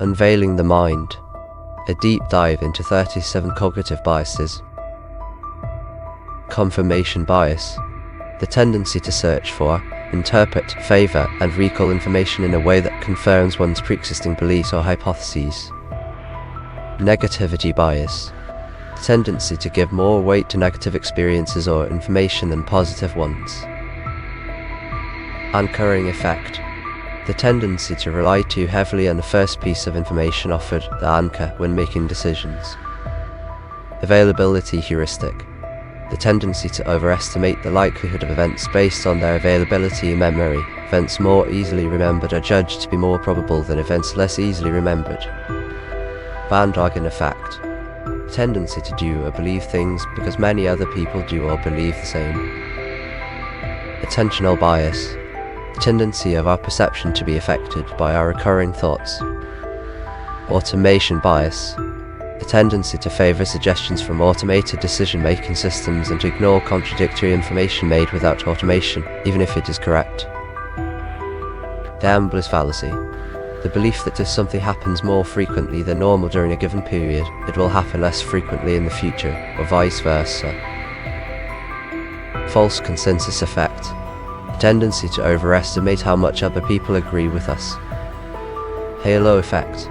Unveiling the Mind, a deep dive into 37 cognitive biases. Confirmation bias, the tendency to search for, interpret, favor, and recall information in a way that confirms one's pre-existing beliefs or hypotheses. Negativity bias, the tendency to give more weight to negative experiences or information than positive ones. Anchoring effect, the tendency to rely too heavily on the first piece of information offered, the anchor, when making decisions. Availability heuristic, the tendency to overestimate the likelihood of events based on their availability in memory. Events more easily remembered are judged to be more probable than events less easily remembered. Bandwagon effect, the tendency to do or believe things because many other people do or believe the same. Attentional bias, the tendency of our perception to be affected by our recurring thoughts. Automation bias, the tendency to favor suggestions from automated decision-making systems and to ignore contradictory information made without automation, even if it is correct. Gambler's fallacy, the belief that if something happens more frequently than normal during a given period, it will happen less frequently in the future, or vice versa. False consensus effect, the tendency to overestimate how much other people agree with us. Halo effect,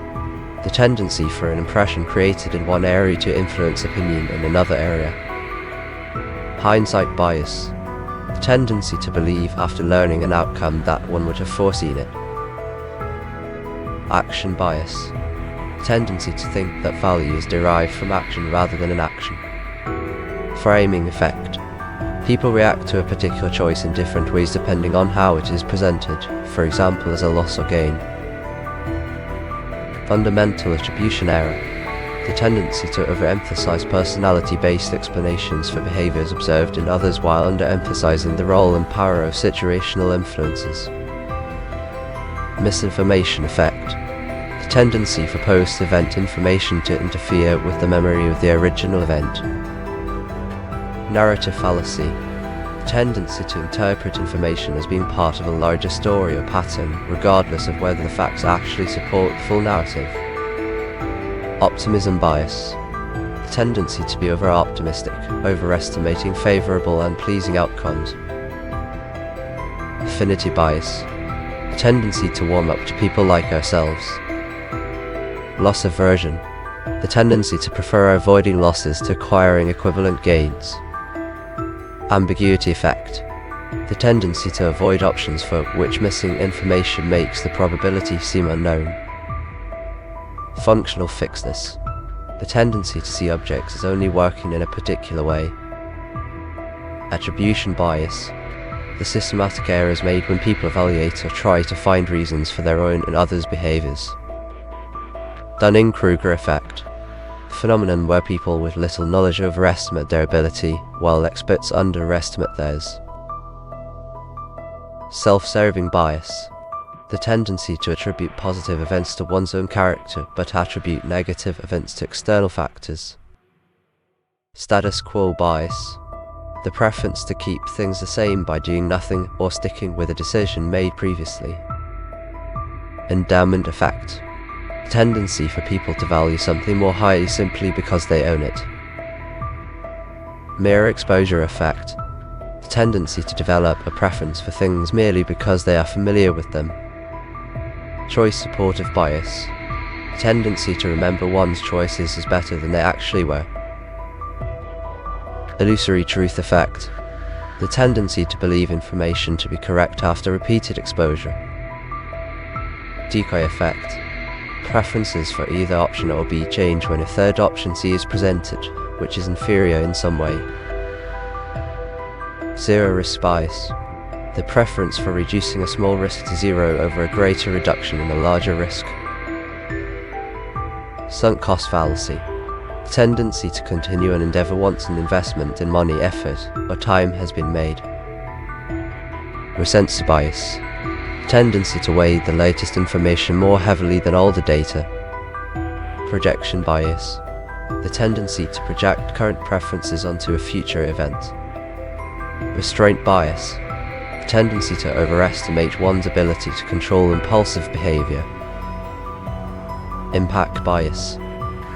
the tendency for an impression created in one area to influence opinion in another area. Hindsight bias, the tendency to believe after learning an outcome that one would have foreseen it. Action bias, the tendency to think that value is derived from action rather than an action. Framing effect, people react to a particular choice in different ways depending on how it is presented, for example as a loss or gain. Fundamental attribution error, the tendency to overemphasize personality-based explanations for behaviors observed in others while underemphasizing the role and power of situational influences. Misinformation effect, the tendency for post-event information to interfere with the memory of the original event. Narrative fallacy, the tendency to interpret information as being part of a larger story or pattern, regardless of whether the facts actually support the full narrative. Optimism bias, the tendency to be over-optimistic, overestimating favorable and pleasing outcomes. Affinity bias, the tendency to warm up to people like ourselves. Loss aversion, the tendency to prefer avoiding losses to acquiring equivalent gains. Ambiguity effect, the tendency to avoid options for which missing information makes the probability seem unknown. Functional fixedness, the tendency to see objects as only working in a particular way. Attribution bias, the systematic errors made when people evaluate or try to find reasons for their own and others' behaviors. Dunning-Kruger effect, a phenomenon where people with little knowledge overestimate their ability, while experts underestimate theirs. Self-serving bias, the tendency to attribute positive events to one's own character, but attribute negative events to external factors. Status quo bias, the preference to keep things the same by doing nothing or sticking with a decision made previously. Endowment effect, the tendency for people to value something more highly simply because they own it. Mere exposure effect, the tendency to develop a preference for things merely because they are familiar with them. Choice supportive bias, the tendency to remember one's choices as better than they actually were. Illusory truth effect, the tendency to believe information to be correct after repeated exposure. Decoy effect, preferences for either option A or B change when a third option C is presented, which is inferior in some way. Zero risk bias, the preference for reducing a small risk to zero over a greater reduction in a larger risk. Sunk cost fallacy, the tendency to continue an endeavor once an investment in money, effort, or time has been made. Recency bias, the tendency to weigh the latest information more heavily than older data. Projection bias, the tendency to project current preferences onto a future event. Restraint bias, the tendency to overestimate one's ability to control impulsive behavior. Impact bias.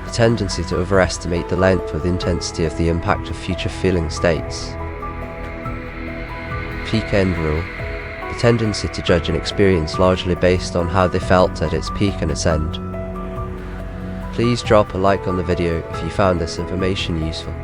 The tendency to overestimate the length or the intensity of the impact of future feeling states. Peak end rule. The tendency to judge an experience largely based on how they felt at its peak and its end. Please drop a like on the video if you found this information useful.